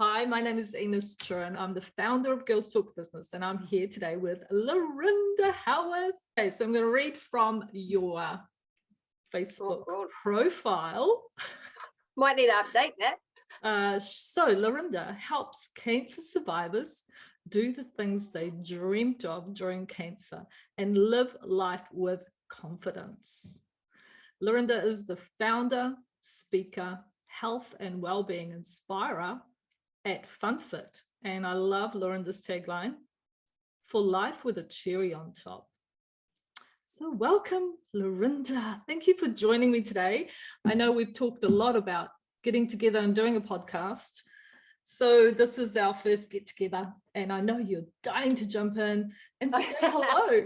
Hi, my name is Ines Talks. I'm the founder of Girls Talk Business, and I'm here today with Laurinda Howarth. Okay, so I'm going to read from your Facebook profile. Might need to update that. So Laurinda helps cancer survivors do the things they dreamt of during cancer and live life with confidence. Laurinda is the founder, speaker, health and wellbeing inspirer at FunFit. And I love Laurinda's tagline, for life with a cherry on top. So welcome, Laurinda. Thank you for joining me today. I know we've talked a lot about getting together and doing a podcast. So this is our first get together, and I know you're dying to jump in and say hello.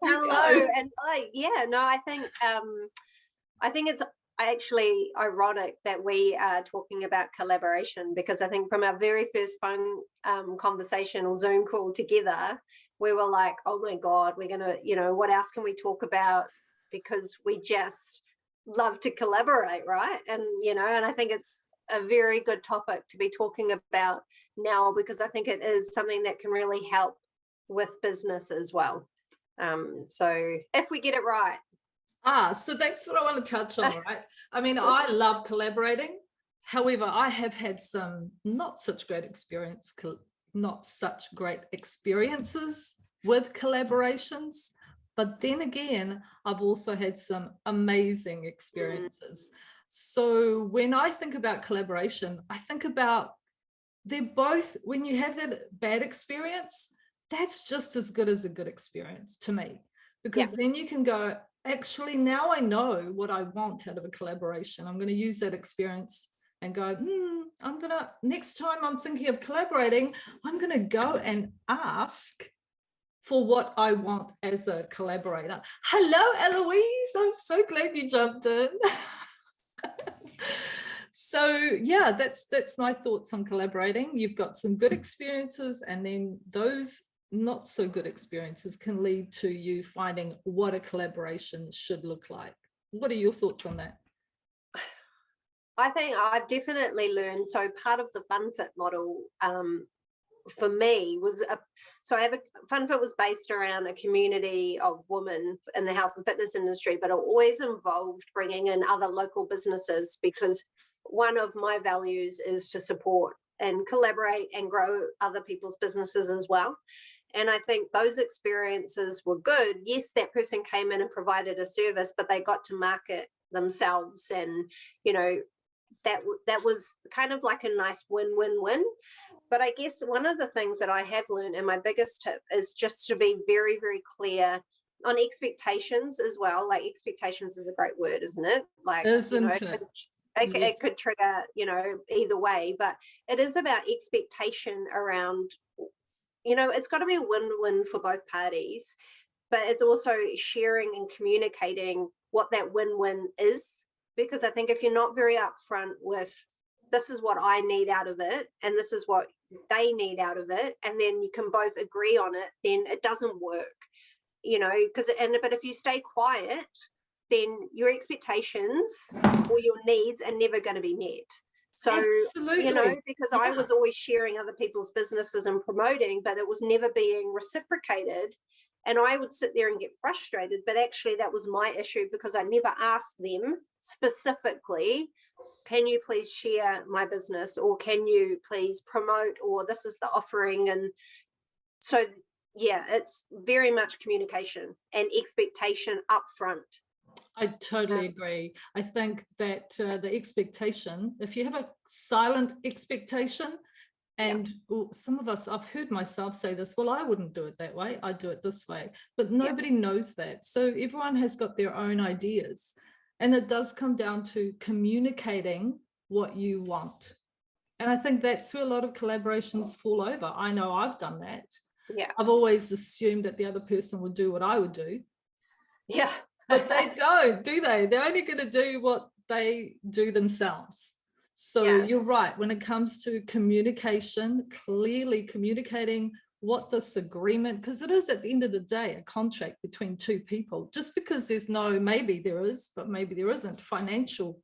Hello, and I think it's actually ironic that we are talking about collaboration, because I think from our very first phone conversation or Zoom call together, we were like, oh my God, we're gonna, what else can we talk about? Because we just love to collaborate, right? And and I think it's a very good topic to be talking about now, because I think it is something that can really help with business as well. So if we get it right. So that's what I want to touch on, right? I mean, I love collaborating. However, I have had some not such great experiences with collaborations. But then again, I've also had some amazing experiences. So when I think about collaboration, I think about they're both, when you have that bad experience, that's just as good as a good experience to me, because then you can go, actually, now I know what I want out of a collaboration. I'm going to use that experience and go, next time I'm thinking of collaborating, I'm going to go and ask for what I want as a collaborator. Hello, Eloise. I'm so glad you jumped in. So yeah, that's my thoughts on collaborating. You've got some good experiences, and then those not so good experiences can lead to you finding what a collaboration should look like. What are your thoughts on that? I think I've definitely learned. So part of the FunFit model for me was FunFit was based around a community of women in the health and fitness industry, but it always involved bringing in other local businesses, because one of my values is to support and collaborate and grow other people's businesses as well. And I think those experiences were good. Yes, that person came in and provided a service, but they got to market themselves, and that was kind of like a nice win-win-win. But I guess one of the things that I have learned, and my biggest tip, is just to be very, very clear on expectations as well. Like, expectations is a great word, isn't it? Like, it could trigger, either way, but it is about expectation around, it's got to be a win-win for both parties, but it's also sharing and communicating what that win-win is. Because I think if you're not very upfront with, this is what I need out of it, and this is what they need out of it, and then you can both agree on it, then it doesn't work, but if you stay quiet, then your expectations or your needs are never going to be met. So, absolutely. Because I was always sharing other people's businesses and promoting, but it was never being reciprocated. And I would sit there and get frustrated, but actually that was my issue, because I never asked them specifically, can you please share my business, or can you please promote, or this is the offering. And so, it's very much communication and expectation up front. I totally agree. I think that the expectation, if you have a silent expectation, and some of us, I've heard myself say this, well, I wouldn't do it that way, I do it this way, but nobody knows that. So everyone has got their own ideas, and it does come down to communicating what you want. And I think that's where a lot of collaborations fall over. I know I've done that. I've always assumed that the other person would do what I would do. But they don't, do they? They're only going to do what they do themselves. So you're right, when it comes to communication, clearly communicating what this agreement, because it is at the end of the day a contract between two people. Just because there's no, maybe there is, but maybe there isn't, financial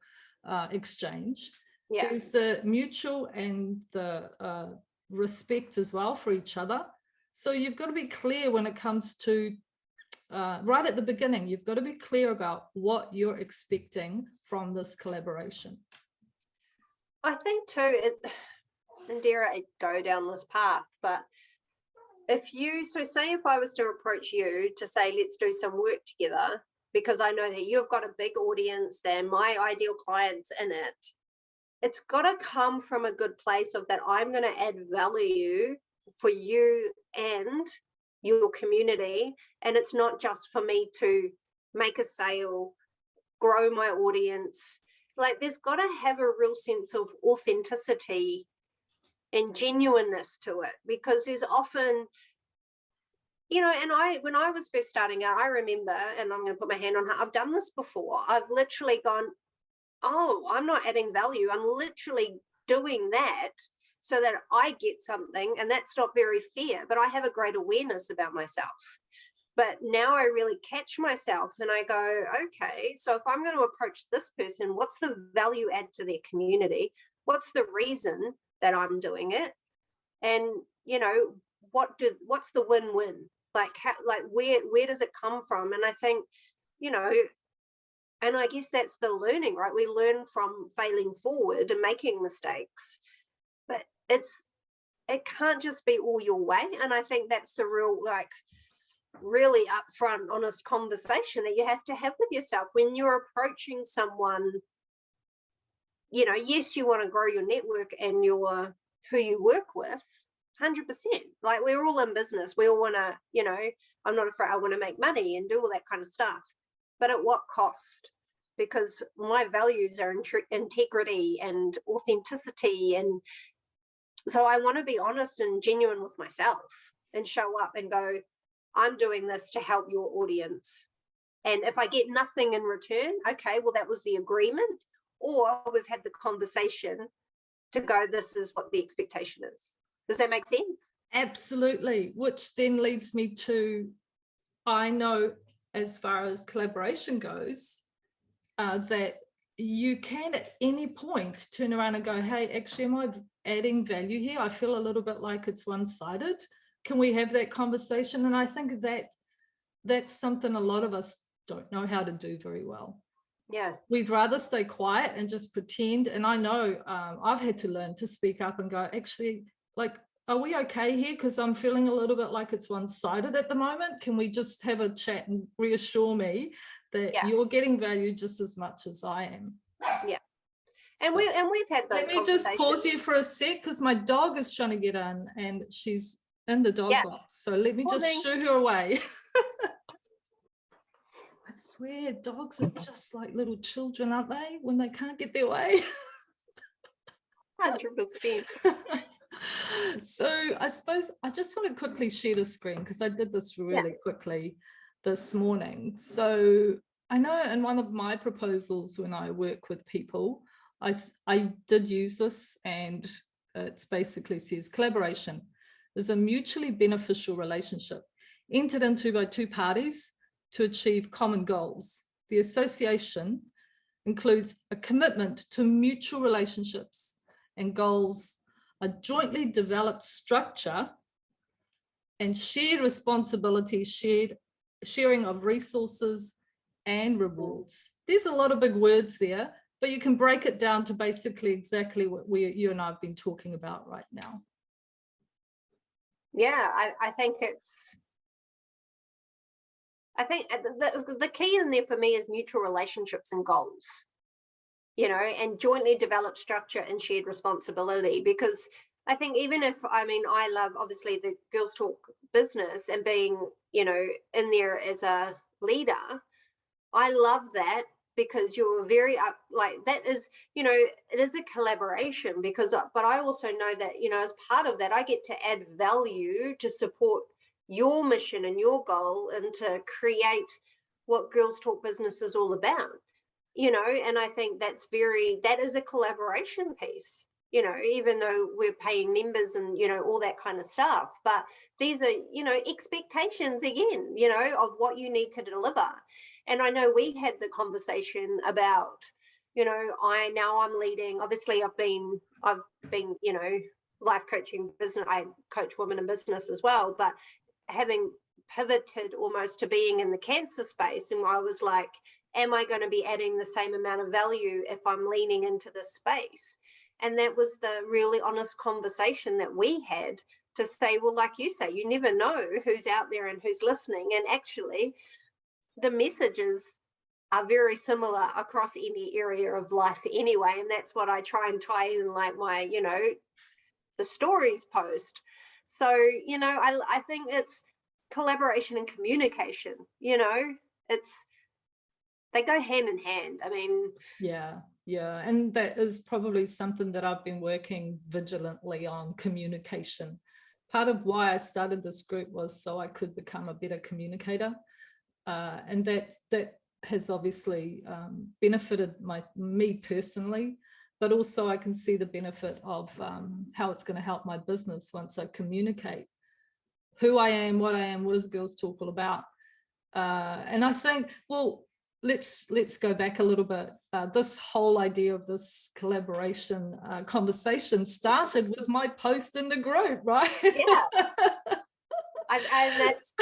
exchange, There's the mutual and the respect as well for each other. So you've got to be clear when it comes to right at the beginning, you've got to be clear about what you're expecting from this collaboration. I think too, and dare I go down this path, but so say if I was to approach you to say, let's do some work together, because I know that you've got a big audience, they're my ideal clients in it, it's got to come from a good place of that I'm going to add value for you and your community. And it's not just for me to make a sale, grow my audience. Like, there's got to have a real sense of authenticity and genuineness to it, because there's often, you know, and when I was first starting out, I remember, and I'm going to put my hand on her, I've done this before. I've literally gone, oh, I'm not adding value. I'm literally doing that so that I get something, and that's not very fair, but I have a great awareness about myself. But now I really catch myself and I go, okay, so if I'm going to approach this person, what's the value add to their community? What's the reason that I'm doing it? And, you know, what's the win-win? Like, where does it come from? And I think, you know, and I guess that's the learning, right? We learn from failing forward and making mistakes, but it can't just be all your way. And I think that's the real, like, really upfront, honest conversation that you have to have with yourself when you're approaching someone. You know, yes, you want to grow your network and who you work with, 100%. Like, we're all in business. We all want to, you know, I'm not afraid, I want to make money and do all that kind of stuff. But at what cost? Because my values are integrity and authenticity. And so I want to be honest and genuine with myself and show up and go, I'm doing this to help your audience. And if I get nothing in return, okay, well, that was the agreement. Or we've had the conversation to go, this is what the expectation is. Does that make sense? Absolutely. Which then leads me to, I know as far as collaboration goes, that you can at any point turn around and go, hey, actually, am I adding value here? I feel a little bit like it's one-sided. Can we have that conversation? And I think that's something a lot of us don't know how to do very well. Yeah. We'd rather stay quiet and just pretend. And I know I've had to learn to speak up and go, actually, like, are we okay here? Because I'm feeling a little bit like it's one-sided at the moment. Can we just have a chat and reassure me that you're getting value just as much as I am? Yeah. And we've had those conversations. Let me just pause you for a sec, because my dog is trying to get in and she's in the dog box. So let me just shoo her away. I swear, dogs are just like little children, aren't they? When they can't get their way. 100%. So I suppose I just want to quickly share the screen, because I did this really quickly this morning. So I know in one of my proposals when I work with people, I did use this, and it basically says collaboration is a mutually beneficial relationship entered into by two parties to achieve common goals. The association includes a commitment to mutual relationships and goals, a jointly developed structure, and shared responsibility, sharing of resources and rewards. There's a lot of big words there, but you can break it down to basically exactly what you and I have been talking about right now. Yeah, I think the key in there for me is mutual relationships and goals, you know, and jointly developed structure and shared responsibility. Because I think even if, I mean, I love obviously the Girls Talk business and being, you know, in there as a leader, I love that, because you're very like that is, you know, it is a collaboration, because, but I also know that, you know, as part of that, I get to add value to support your mission and your goal and to create what Girls Talk business is all about, you know. And I think that is a collaboration piece, you know, even though we're paying members and, you know, all that kind of stuff. But these are, you know, expectations again, you know, of what you need to deliver. And I know we had the conversation about, I'm leading, obviously I've been, life coaching business. I coach women in business as well, but having pivoted almost to being in the cancer space, and I was like, am I going to be adding the same amount of value if I'm leaning into this space? And that was the really honest conversation that we had, to say, well, like you say, you never know who's out there and who's listening. And actually, the messages are very similar across any area of life anyway. And that's what I try and tie in, like my, the stories post. So, I think it's collaboration and communication, they go hand in hand. I mean, yeah, and that is probably something that I've been working vigilantly on, communication. Part of why I started this group was so I could become a better communicator, and that has obviously benefited me personally, but also I can see the benefit of how it's going to help my business once I communicate who I am, what is Girls Talk all about. And I think, well, let's go back a little bit. This whole idea of this collaboration conversation started with my post in the group, right? Yeah. And that's...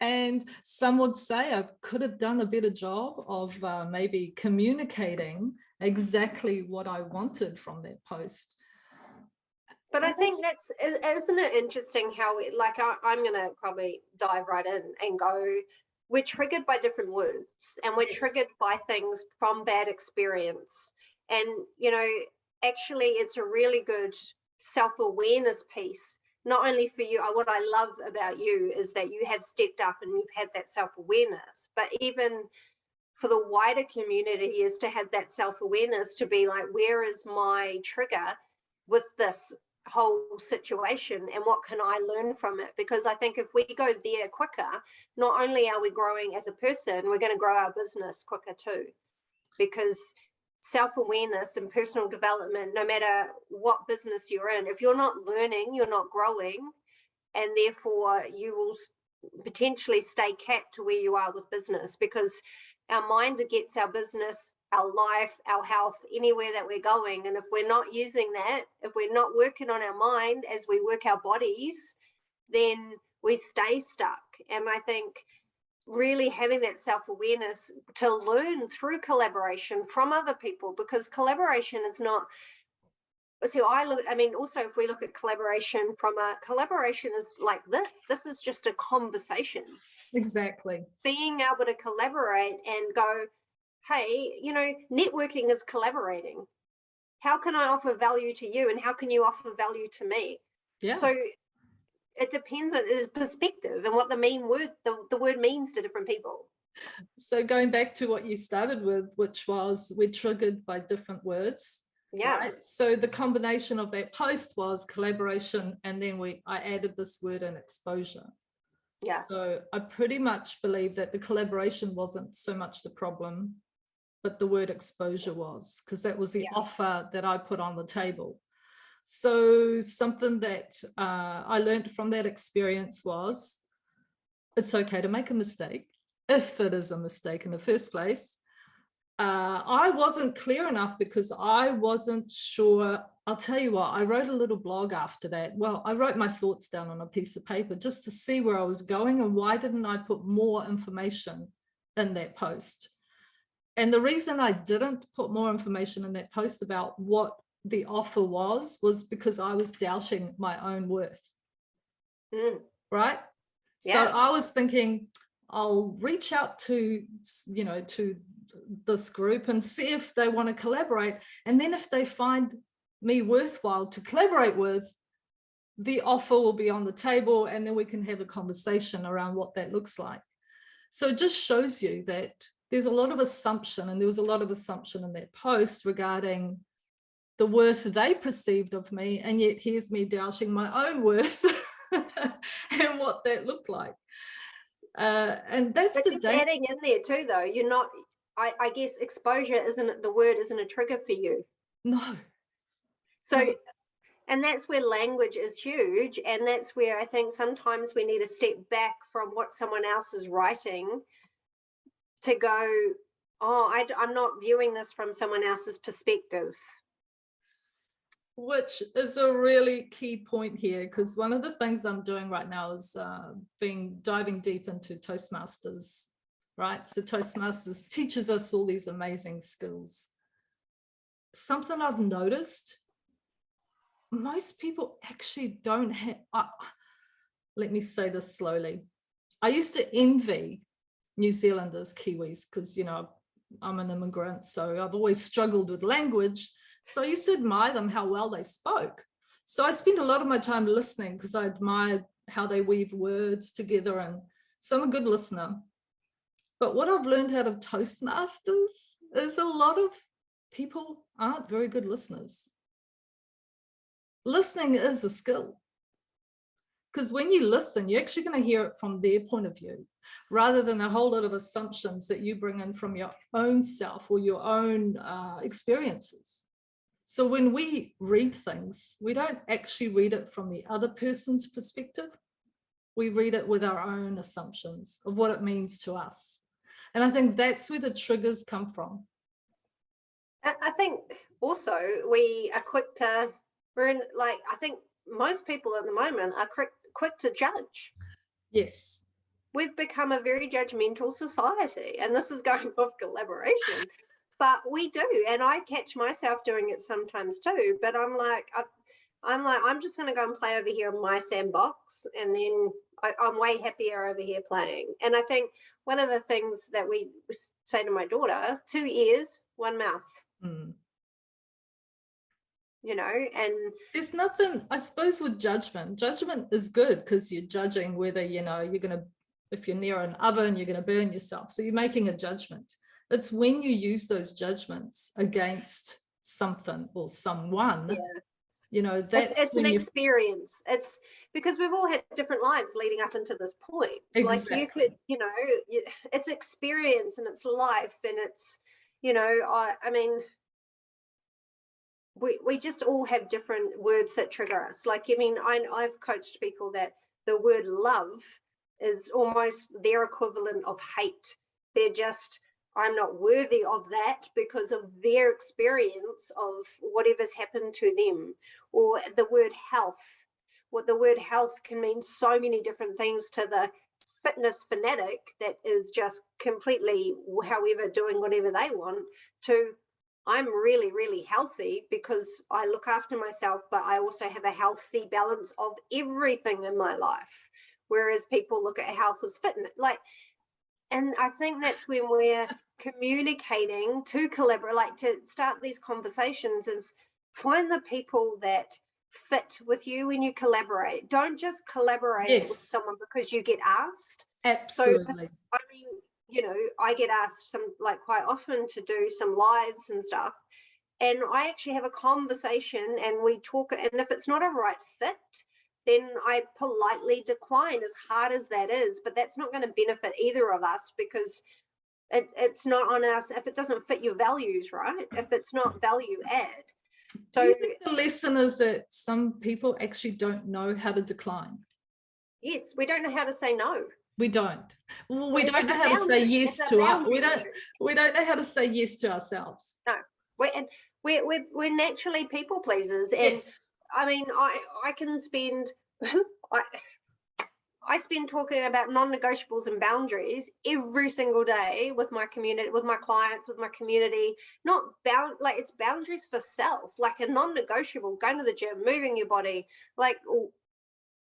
And some would say I could have done a better job of maybe communicating exactly what I wanted from that post. But I think isn't it interesting how I'm going to probably dive right in and go, we're triggered by different words, and we're triggered by things from bad experience. And, actually it's a really good self-awareness piece. Not only for you, what I love about you is that you have stepped up and you've had that self-awareness, but even for the wider community is to have that self-awareness, to be like, where is my trigger with this whole situation, and what can I learn from it? Because I think if we go there quicker, not only are we growing as a person, we're going to grow our business quicker too. Because self-awareness and personal development, no matter what business you're in, if you're not learning, you're not growing, and therefore you will potentially stay capped to where you are with business, because our mind gets our business, our life, our health, anywhere that we're going. And if we're not using that, if we're not working on our mind as we work our bodies, then we stay stuck. And I think really having that self-awareness to learn through collaboration from other people, because collaboration is not... So also if we look at collaboration collaboration is like this is just a conversation. Exactly. Being able to collaborate and go, hey, networking is collaborating. How can I offer value to you, and how can you offer value to me? Yeah. So it depends on his perspective and what the word means to different people. So going back to what you started with, which was we're triggered by different words. Yeah. Right? So the combination of that post was collaboration, and then I added this word in exposure. Yeah. So I pretty much believe that the collaboration wasn't so much the problem, but the word exposure was, because that was the offer that I put on the table. So something that I learned from that experience was it's okay to make a mistake, if it is a mistake in the first place. I wasn't clear enough because I wasn't sure. I'll tell you what, I wrote a little blog after that. Well, I wrote my thoughts down on a piece of paper just to see where I was going, and why didn't I put more information in that post. And the reason I didn't put more information in that post about what the offer was because I was doubting my own worth. Right? Yeah. So I was thinking, I'll reach out to this group and see if they want to collaborate. And then if they find me worthwhile to collaborate with, the offer will be on the table, and then we can have a conversation around what that looks like. So it just shows you that there's a lot of assumption, and there was a lot of assumption in that post regarding the worth they perceived of me, and yet here's me doubting my own worth and what that looked like. And that's but just adding in there too, though, you're not, I guess exposure isn't a trigger for you. No. So, and that's where language is huge. And that's where I think sometimes we need to step back from what someone else is writing to go, I'm not viewing this from someone else's perspective. Which is a really key point here, because one of the things I'm doing right now is diving deep into Toastmasters, right? So Toastmasters teaches us all these amazing skills. Something I've noticed, most people actually don't have, let me say this slowly. I used to envy New Zealanders, Kiwis, because, you know, I'm an immigrant, so I've always struggled with language. So I used to admire them, how well they spoke. So I spent a lot of my time listening because I admired how they weave words together. And so I'm a good listener. But what I've learned out of Toastmasters is a lot of people aren't very good listeners. Listening is a skill. Because when you listen, you're actually going to hear it from their point of view, rather than a whole lot of assumptions that you bring in from your own self or your own experiences. So when we read things, we don't actually read it from the other person's perspective. We read it with our own assumptions of what it means to us. And I think that's where the triggers come from. I think also we are quick to, I think most people at the moment are quick to judge. Yes. We've become a very judgmental society, and this is going off collaboration. But we do, and I catch myself doing it sometimes too. But I'm just going to go and play over here in my sandbox, and then I'm way happier over here playing. And I think one of the things that we say to my daughter: 2 ears, 1 mouth. You know, and there's nothing, I suppose, with judgment. Judgment is good because you're judging whether, you know, you're going to, if you're near an oven, you're going to burn yourself. So you're making a judgment. It's when you use those judgments against something or someone, you know, that's it's an experience. It's because we've all had different lives leading up into this point. Exactly. Like you could, you know, it's experience and it's life, and it's, you know, I mean, we just all have different words that trigger us. Like, I mean, I've coached people that the word love is almost their equivalent of hate. They're just, I'm not worthy of that because of their experience of whatever's happened to them. Or the word health. What the word health can mean so many different things to the fitness fanatic that is just completely, however, doing whatever they want, to I'm really, really healthy because I look after myself, but I also have a healthy balance of everything in my life. Whereas people look at health as fitness, and I think that's when we're communicating to collaborate, like to start these conversations, is find the people that fit with you when you collaborate. Don't just collaborate with someone because you get asked. Absolutely. So, I mean, you know, I get asked quite often to do some lives and stuff, and I actually have a conversation and we talk, and if it's not a right fit, then I politely decline, as hard as that is. But that's not going to benefit either of us, because it's not on us if it doesn't fit your values, right? If it's not value add. So do you think the lesson is that some people actually don't know how to decline? Yes, we don't know how to say no. We don't. Well, we don't know how to say yes to our, we don't know how to say yes to ourselves. No, we're naturally people pleasers, and I mean, I can spend I spend talking about non-negotiables and boundaries every single day with my community, with my clients, with my community. Not it's boundaries for self, like a non-negotiable: going to the gym, moving your body, like.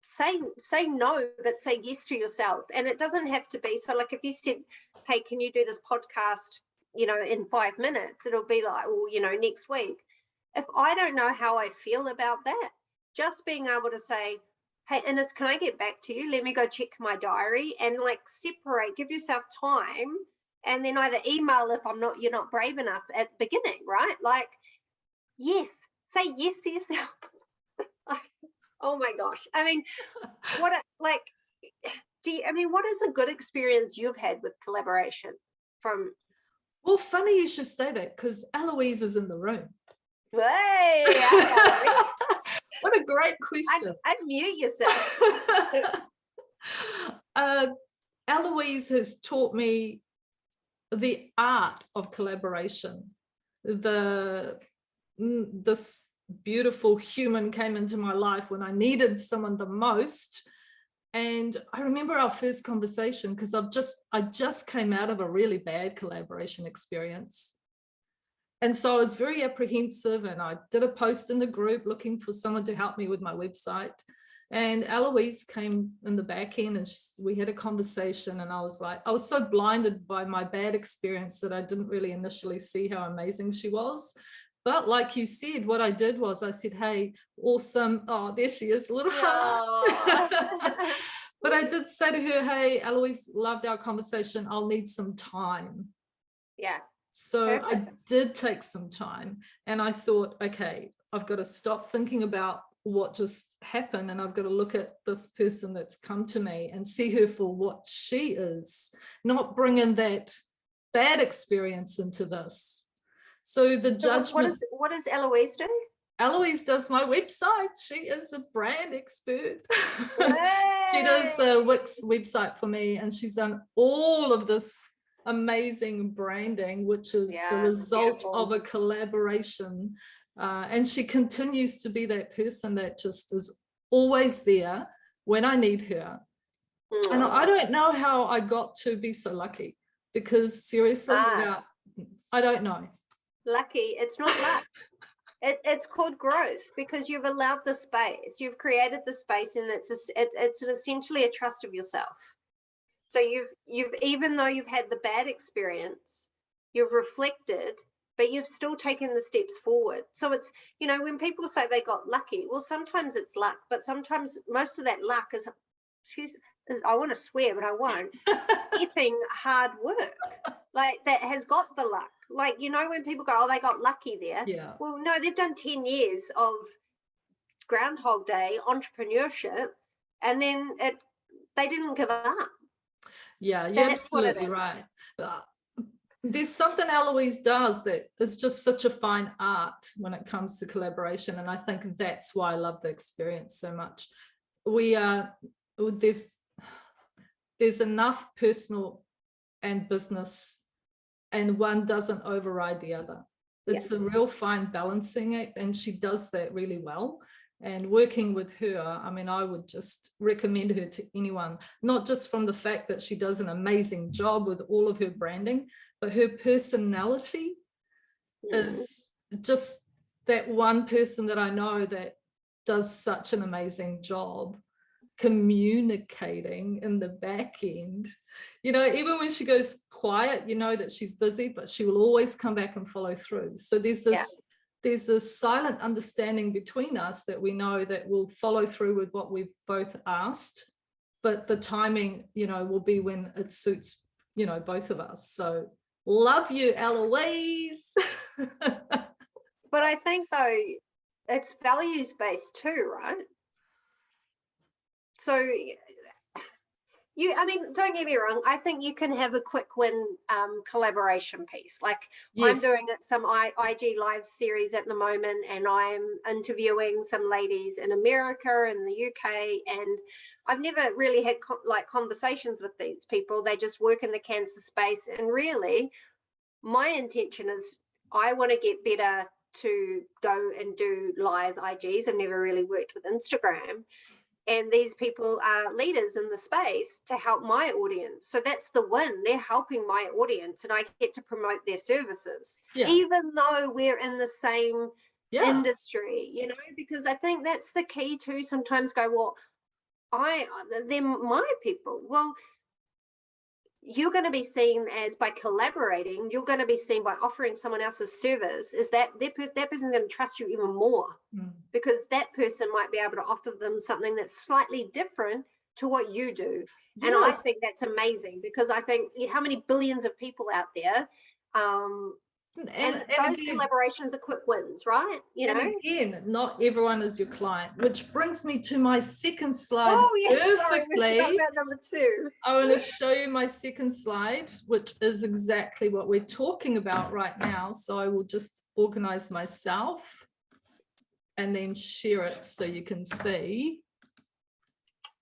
Say no, but say yes to yourself. And it doesn't have to be, so like if you said, hey, can you do this podcast, you know, in 5 minutes, it'll be like, well, you know, next week. If I don't know how I feel about that, just being able to say, hey, Ines, can I get back to you? Let me go check my diary, and like separate, give yourself time, and then either email if you're not brave enough at the beginning, right? Like, yes, say yes to yourself. Oh my gosh. I mean, what is a good experience you've had with collaboration from? Well, funny you should say that, because Eloise is in the room. Hey, what a great question. Unmute yourself. Eloise has taught me the art of collaboration. This beautiful human came into my life when I needed someone the most. And I remember our first conversation, because I just came out of a really bad collaboration experience. And so I was very apprehensive, and I did a post in the group looking for someone to help me with my website. And Eloise came in the back end, and we had a conversation, and I was so blinded by my bad experience that I didn't really initially see how amazing she was. But like you said, what I did was I said, hey, awesome. Oh, there she is, a little heart. But I did say to her, hey, Eloise, loved our conversation. I'll need some time. Yeah. So Perfect. I did take some time, and I thought, okay, I've got to stop thinking about what just happened, and I've got to look at this person that's come to me and see her for what she is, not bring in that bad experience into this. So the judgment. What does Eloise do? Eloise does my website. She is a brand expert. She does the Wix website for me, and she's done all of this amazing branding, which is the result of a collaboration. And she continues to be that person that just is always there when I need her. And I don't know how I got to be so lucky, because seriously, I don't know. Lucky, it's not luck. It's called growth, because you've allowed the space, you've created the space, and it's essentially a trust of yourself. So you've even though you've had the bad experience, you've reflected, but you've still taken the steps forward. So it's, when people say they got lucky, well, sometimes it's luck, but sometimes most of that luck is, I want to swear, but I won't, effing hard work, like that has got the luck. Like, when people go, oh, they got lucky there. Yeah. Well, no, they've done 10 years of Groundhog Day entrepreneurship, and then they didn't give up. Yeah, you're absolutely right. There's something Eloise does that is just such a fine art when it comes to collaboration, and I think that's why I love the experience so much. There's enough personal and business, and one doesn't override the other. It's a real fine balancing act, and she does that really well. And working with her, I mean, I would just recommend her to anyone, not just from the fact that she does an amazing job with all of her branding, but her personality is just that one person that I know that does such an amazing job communicating in the back end. Even when she goes quiet, that she's busy, but she will always come back and follow through. So there's this silent understanding between us that we know that we'll follow through with what we've both asked, but the timing, will be when it suits, both of us. So love you, Eloise. But I think, though, it's values-based too, right? So don't get me wrong, I think you can have a quick win collaboration piece. Like, I'm doing some IG live series at the moment, and I'm interviewing some ladies in America and the UK, and I've never really had conversations with these people. They just work in the cancer space, and really my intention is I want to get better to go and do live IGs. I've never really worked with Instagram. And these people are leaders in the space to help my audience. So that's the win. They're helping my audience, and I get to promote their services, even though we're in the same industry, because I think that's the key too. Sometimes go, well, they're my people. Well, you're going to be seen as, by collaborating, you're going to be seen by offering someone else's service, is that that person's going to trust you even more, because that person might be able to offer them something that's slightly different to what you do. And I think that's amazing, because I think how many billions of people out there, and those collaborations are quick wins, right? And again, not everyone is your client, which brings me to my second slide. Perfectly. Sorry, about number 2. I want to show you my second slide, which is exactly what we're talking about right now. So I will just organize myself and then share it so you can see.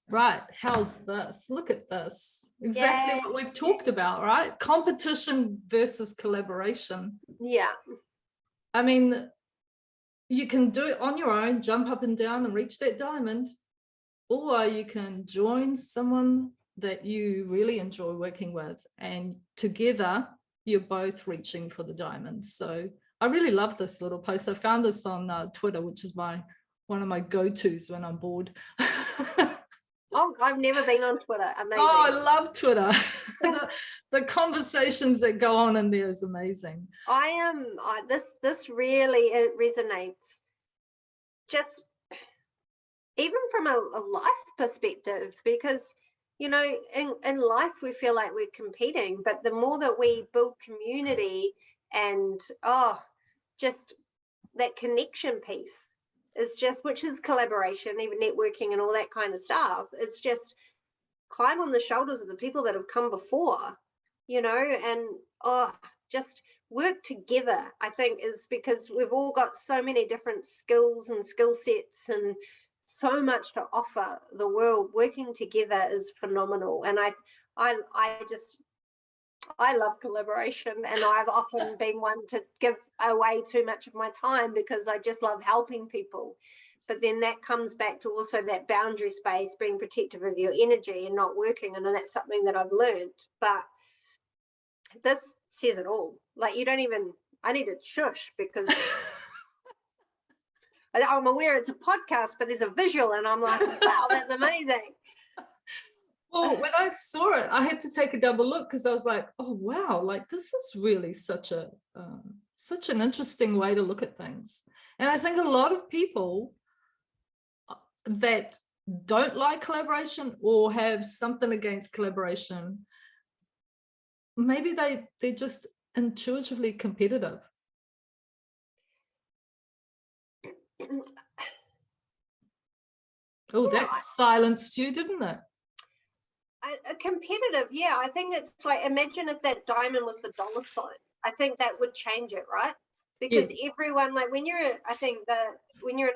right, how's this? Look at this. Exactly Yeah. what we've talked about, right? Competition versus collaboration. Yeah. I mean, you can do it on your own, jump up and down and reach that diamond, or you can join someone that you really enjoy working with, and together you're both reaching for the diamond. So I really love this little post. I found this on Twitter, which is one of my go-tos when I'm bored. Oh, I've never been on Twitter. Amazing. Oh, I love Twitter. the conversations that go on in there is amazing. This really, it resonates. Just even from a life perspective, because in life we feel like we're competing, but the more that we build community and just that connection piece is just, which is collaboration, even networking and all that kind of stuff. It's just climb on the shoulders of the people that have come before, and just work together, I think, is because we've all got so many different skills and skill sets and so much to offer the world. Working together is phenomenal. And I love collaboration, and I've often been one to give away too much of my time because I just love helping people. But then that comes back to also that boundary space, being protective of your energy and not working. And that's something that I've learned. But this says it all. Like, I need to shush because I'm aware it's a podcast, but there's a visual and I'm like, wow, that's amazing. Well, when I saw it, I had to take a double look because I was like, oh, wow, like this is really such an interesting way to look at things. And I think a lot of people that don't like collaboration or have something against collaboration, maybe they're just intuitively competitive. Oh, that silenced you, didn't it? A competitive, yeah. I think it's like, imagine if that diamond was the dollar sign. I think that would change it, right? Because everyone, like when you're an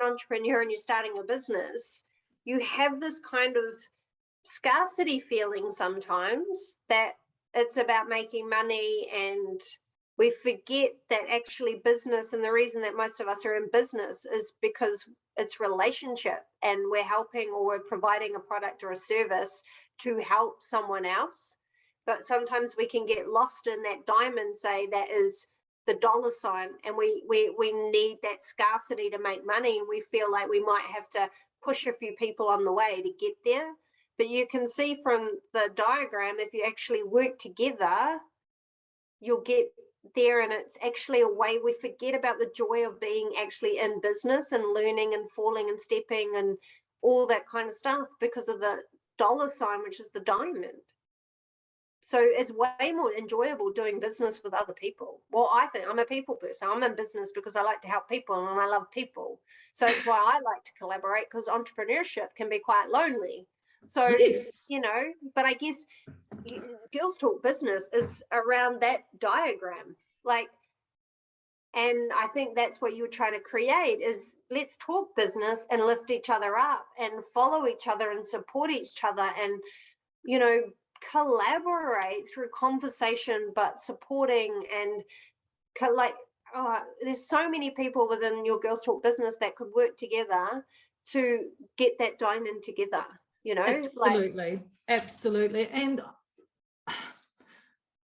entrepreneur and you're starting a business, you have this kind of scarcity feeling sometimes that it's about making money, and we forget that actually business, and the reason that most of us are in business is because it's relationship, and we're helping or we're providing a product or a service to help someone else. But sometimes we can get lost in that diamond, say that is the dollar sign, and we need that scarcity to make money, and we feel like we might have to push a few people on the way to get there. But you can see from the diagram, if you actually work together, you'll get there. And it's actually a way, we forget about the joy of being actually in business and learning and falling and stepping and all that kind of stuff because of the dollar sign, which is the diamond. So it's way more enjoyable doing business with other people. Well, I think I'm a people person. I'm in business because I like to help people and I love people. So that's why I like to collaborate, because entrepreneurship can be quite lonely. So, yes. But I guess Girls Talk Business is around that diagram. And I think that's what you're trying to create is, let's talk business and lift each other up and follow each other and support each other and, collaborate through conversation, but supporting and there's so many people within your Girls Talk Business that could work together to get that diamond together, Absolutely. And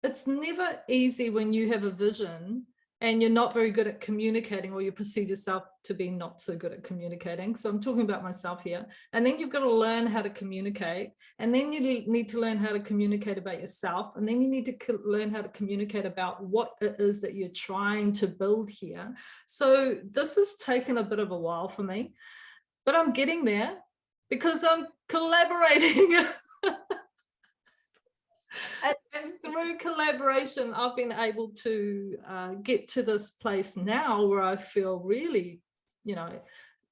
it's never easy when you have a vision and you're not very good at communicating, or you perceive yourself to be not so good at communicating. So I'm talking about myself here. And then you've got to learn how to communicate. And then you need to learn how to communicate about yourself. And then you need to learn how to communicate about what it is that you're trying to build here. So this has taken a bit of a while for me, but I'm getting there because I'm collaborating. And through collaboration, I've been able to get to this place now where I feel really,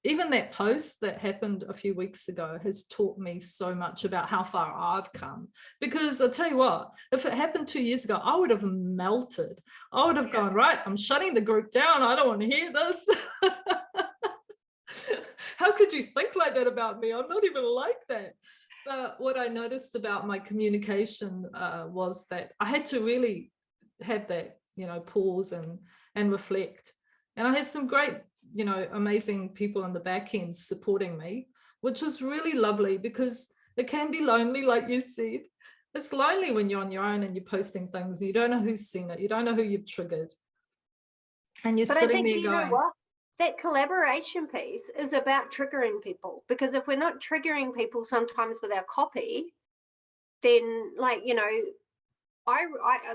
even that post that happened a few weeks ago has taught me so much about how far I've come. Because I'll tell you what, if it happened 2 years ago, I would have melted. I would have gone, right, I'm shutting the group down. I don't want to hear this. How could you think like that about me? I'm not even like that. What I noticed about my communication was that I had to really have that, pause and reflect. And I had some great, amazing people on the back end supporting me, which was really lovely, because it can be lonely, like you said. It's lonely when you're on your own and you're posting things. You don't know who's seen it. You don't know who you've triggered. And you're But I sitting think, there do you know going, what? That collaboration piece is about triggering people, because if we're not triggering people sometimes with our copy, then I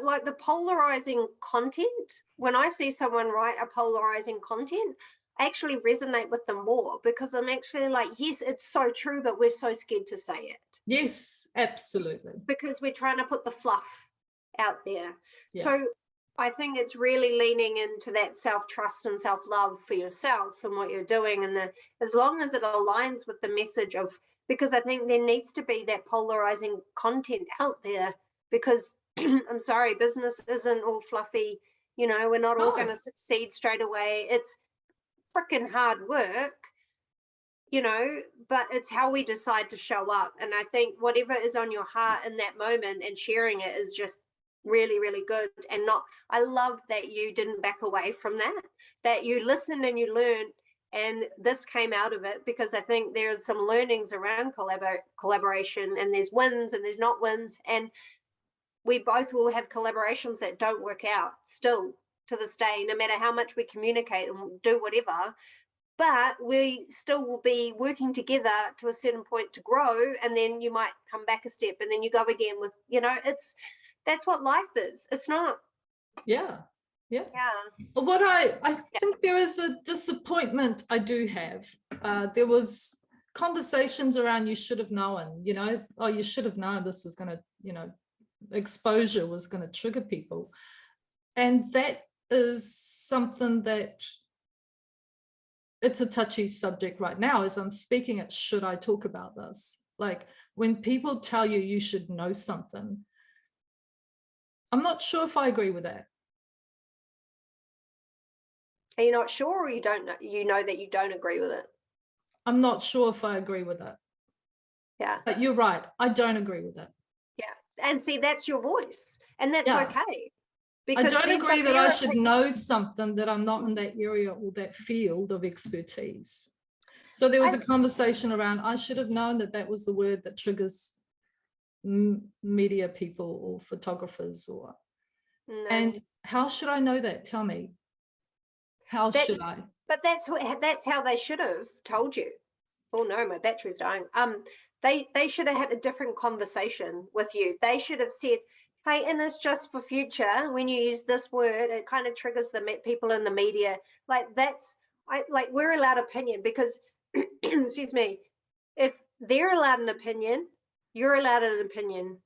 like the polarizing content. When I see someone write a polarizing content, I actually resonate with them more, because I'm actually like, yes, it's so true, but we're so scared to say it. yes, absolutely. Because we're trying to put the fluff out there. Yes. So I think it's really leaning into that self-trust and self-love for yourself and what you're doing. And as long as it aligns with the message of, because I think there needs to be that polarizing content out there, because I'm sorry, business isn't all fluffy. We're not all going to succeed straight away. It's freaking hard work, but it's how we decide to show up. And I think whatever is on your heart in that moment and sharing it is just really, really good. And I love that you didn't back away from that you listened and you learned, and this came out of it, because I think there's some learnings around collaboration, and there's wins and there's not wins, and we both will have collaborations that don't work out still to this day, no matter how much we communicate and do whatever. But we still will be working together to a certain point to grow, and then you might come back a step, and then you go again with, that's what life is. It's not. Yeah. What I think there is a disappointment I do have. There was conversations around, you should have known, you should have known this was going to, exposure was going to trigger people. And that is something that, it's a touchy subject right now as I'm speaking it. Should I talk about this? Like, when people tell you you should know something, I'm not sure if I agree with that. Are you not sure, or you don't know? You know that you don't agree with it. I'm not sure if I agree with it. Yeah. But you're right. I don't agree with it. Yeah. And see, that's your voice, and that's okay. Because I don't agree that I should know something that I'm not in that area or that field of expertise. So there was a conversation around, I should have known that was the word that triggers media people or photographers and how should I know that? Tell me. How should I? But that's how they should have told you. Oh no, my battery's dying. They should have had a different conversation with you. They should have said, hey, and it's just for future, when you use this word, it kind of triggers the people in the media. Like we're allowed opinion, because excuse me, if they're allowed an opinion, you're allowed an opinion.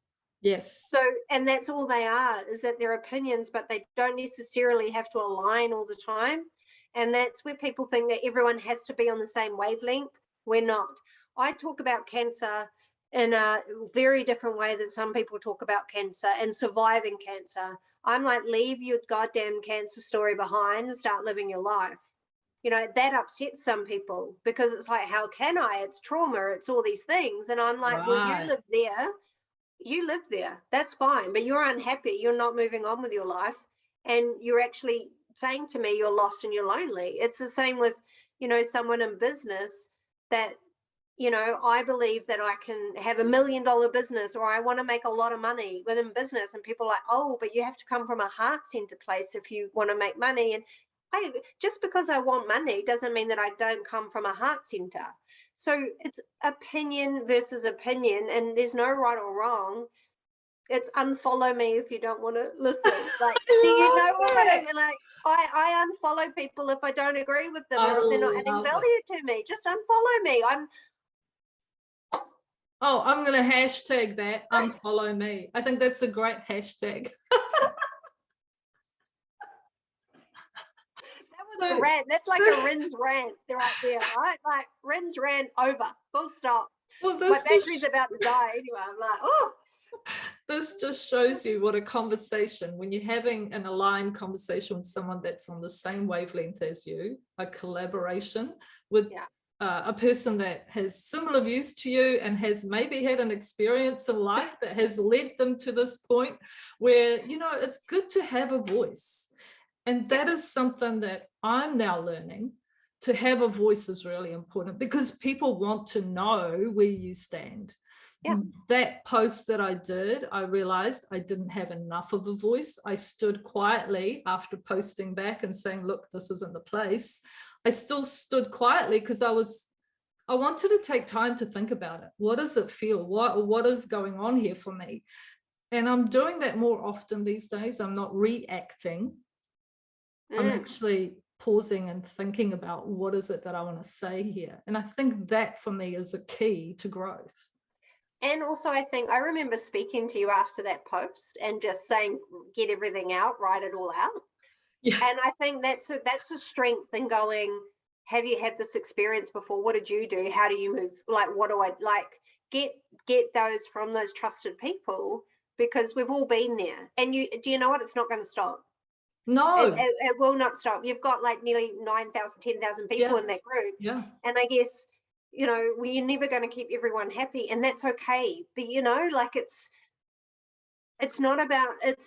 Yes. So, and that's all they are, is that they're opinions, but they don't necessarily have to align all the time. And that's where people think that everyone has to be on the same wavelength. We're not. I talk about cancer in a very different way that some people talk about cancer and surviving cancer. I'm like, leave your goddamn cancer story behind and start living your life. That upsets some people, because it's like, how can I? It's trauma, it's all these things. And I'm like, well, you live there, that's fine, but you're unhappy, you're not moving on with your life, and you're actually saying to me you're lost and you're lonely. It's the same with someone in business that I believe that I can have $1 million business, or I want to make a lot of money within business, and people are like, oh, but you have to come from a heart center place if you want to make money. And just because I want money doesn't mean that I don't come from a heart center. So it's opinion versus opinion, and there's no right or wrong. It's unfollow me if you don't want to listen. Like, do you know what I mean? Like, I unfollow people if I don't agree with them, or if they're not adding value to me. Just unfollow me. I'm going to hashtag that, unfollow me. I think that's a great hashtag. That was a rant. That's like a Rin's rant right there, right? Like, Rin's rant over, full stop. Well, my battery's about to die anyway. I'm like, oh. This just shows you what a conversation, when you're having an aligned conversation with someone that's on the same wavelength as you, a collaboration with a person that has similar views to you and has maybe had an experience in life that has led them to this point where, you know, it's good to have a voice. And that is something that I'm now learning. To have a voice is really important because people want to know where you stand. Yeah. That post that I did, I realized I didn't have enough of a voice. I stood quietly after posting back and saying, look, this isn't the place. I still stood quietly because I wanted to take time to think about it. What does it feel? What is going on here for me? And I'm doing that more often these days. I'm not reacting. I'm actually pausing and thinking about what is it that I want to say here. And I think that for me is a key to growth. And also, I think I remember speaking to you after that post and just saying, get everything out, write it all out. Yeah. And I think that's a strength in going, have you had this experience before? What did you do? How do you move? Like, what do I like? Get those from those trusted people, because we've all been there. And do you know what? It's not going to stop. No. It will not stop. You've got like nearly 9,000, 10,000 people in that group. Yeah. And I guess, you know, you're never going to keep everyone happy, and that's okay. But, you know, like it's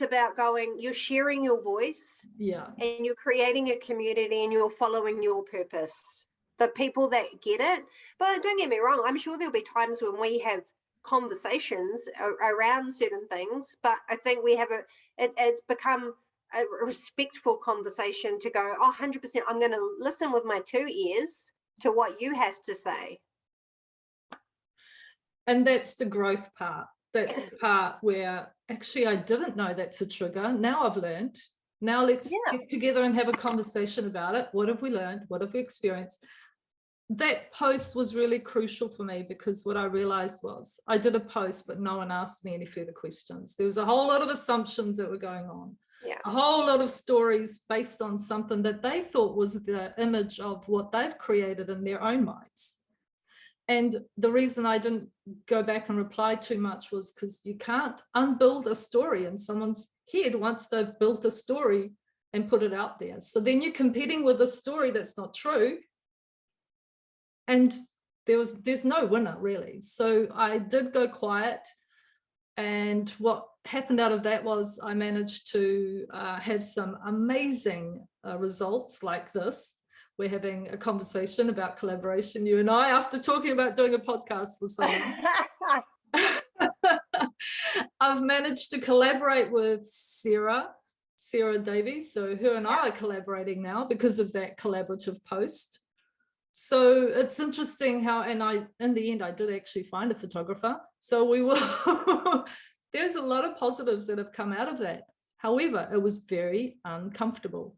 about going, you're sharing your voice, Yeah, and you're creating a community, and you're following your purpose. The people that get it. But don't get me wrong, I'm sure there'll be times when we have conversations around certain things, but I think we have it's become a respectful conversation to go, 100%, I'm going to listen with my 2 ears to what you have to say. and that's the growth part. That's the part where actually I didn't know that's a trigger. Now I've learned. Now let's get together and have a conversation about it. What have we learned? What have we experienced? That post was really crucial for me, because what I realized was I did a post, but no one asked me any further questions. There was a whole lot of assumptions that were going on. Yeah. A whole lot of stories based on something that they thought was the image of what they've created in their own minds. And the reason I didn't go back and reply too much was because you can't unbuild a story in someone's head once they've built a story and put it out there. So then you're competing with a story that's not true. And there's no winner really. So I did go quiet. And what happened out of that was I managed to have some amazing results like this. We're having a conversation about collaboration, you and I, after talking about doing a podcast for so long. I've managed to collaborate with Sarah Davies. So her and I are collaborating now because of that collaborative post. So it's interesting how, and in the end, I did actually find a photographer. So we will, there's a lot of positives that have come out of that. However, it was very uncomfortable.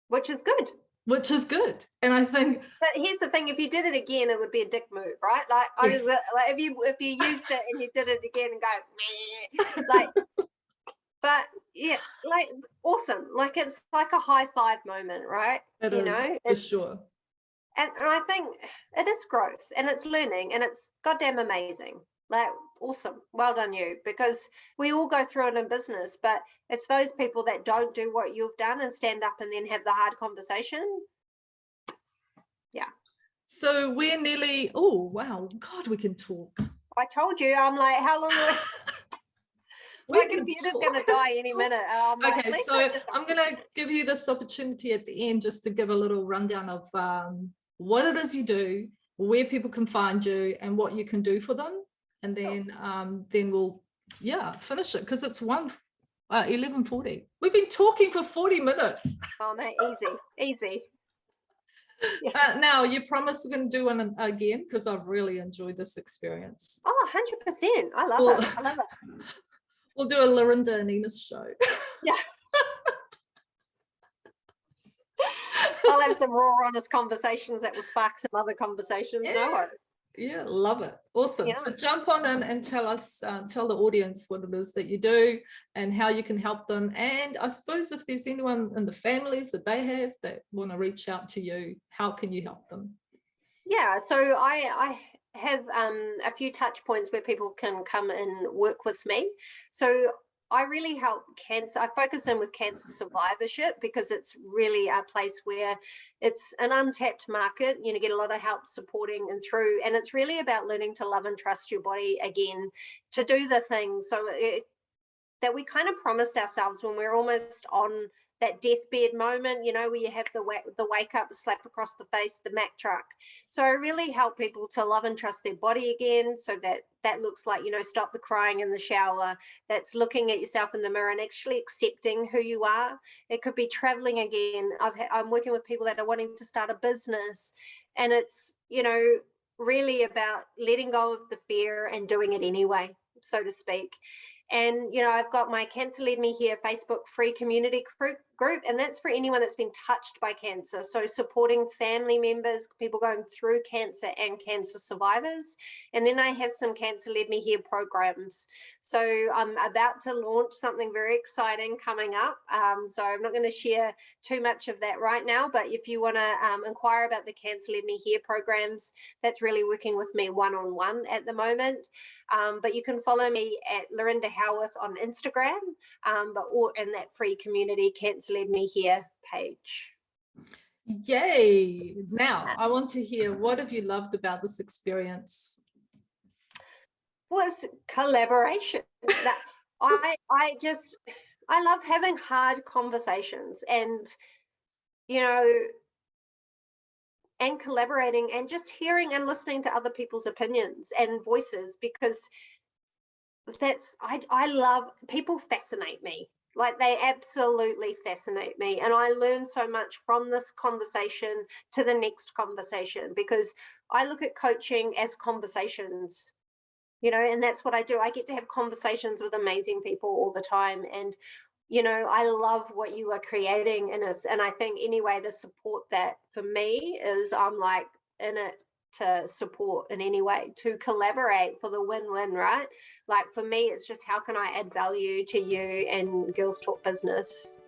Which is good. Which is good. And I think. But here's the thing, if you did it again, it would be a dick move, right? Like, yes. Like if you used it and you did it again and go, meh, like, but yeah, like awesome. Like it's like a high five moment, right? It is, for sure. And I think it is growth and it's learning and it's goddamn amazing. Like awesome. Well done you, because we all go through it in business, but it's those people that don't do what you've done and stand up and then have the hard conversation. Yeah. So we're nearly, oh, wow. God, we can talk. I told you, I'm like, how long will my computer's going to die any minute. Okay, like, so I'm going to give you this opportunity at the end just to give a little rundown of what it is you do, where people can find you, and what you can do for them. And then we'll, finish it, because it's 11:40. We've been talking for 40 minutes. Oh, mate, easy. Yeah. Now, you promise we're going to do one again, because I've really enjoyed this experience. Oh, 100%. I love it. We'll do a Laurinda and Ines show. Yeah. I'll have some raw, honest conversations that will spark some other conversations. Yeah. No worries. Yeah, love it. Awesome. Yeah. So jump on in and tell the audience what it is that you do and how you can help them. And I suppose if there's anyone in the families that they have that want to reach out to you, how can you help them? Yeah, so I have a few touch points where people can come and work with me. So I really help cancer. I focus in with cancer survivorship because it's really a place where it's an untapped market. You know, get a lot of help supporting and through, and it's really about learning to love and trust your body again, to do the things that we kind of promised ourselves when we're almost on that deathbed moment, you know, where you have the wake up, the slap across the face, the Mack truck. So I really help people to love and trust their body again. So that looks like, you know, stop the crying in the shower. That's looking at yourself in the mirror and actually accepting who you are. It could be traveling again. I'm working with people that are wanting to start a business, and it's, you know, really about letting go of the fear and doing it anyway, so to speak. And, you know, I've got my Cancer Led Me Here Facebook free community group, and that's for anyone that's been touched by cancer. So supporting family members, people going through cancer, and cancer survivors. And then I have some Cancer Led Me Here programs. So I'm about to launch something very exciting coming up. So I'm not going to share too much of that right now, but if you want to inquire about the Cancer Led Me Here programs, that's really working with me one-on-one at the moment. But you can follow me at Laurinda Howarth on Instagram, or in that free community Cancer Led Me Here page. Yay! Now I want to hear, what have you loved about this experience? Was collaboration. I love having hard conversations, and, you know, and collaborating and just hearing and listening to other people's opinions and voices, because I love, people fascinate me. Like, they absolutely fascinate me. And I learn so much from this conversation to the next conversation, because I look at coaching as conversations, you know, and that's what I do. I get to have conversations with amazing people all the time. And, you know, I love what you are creating in us. And I think anyway, the support that for me is, I'm like in it to support in any way, to collaborate for the win-win, right? Like, for me, it's just, how can I add value to you and Girls Talk Business?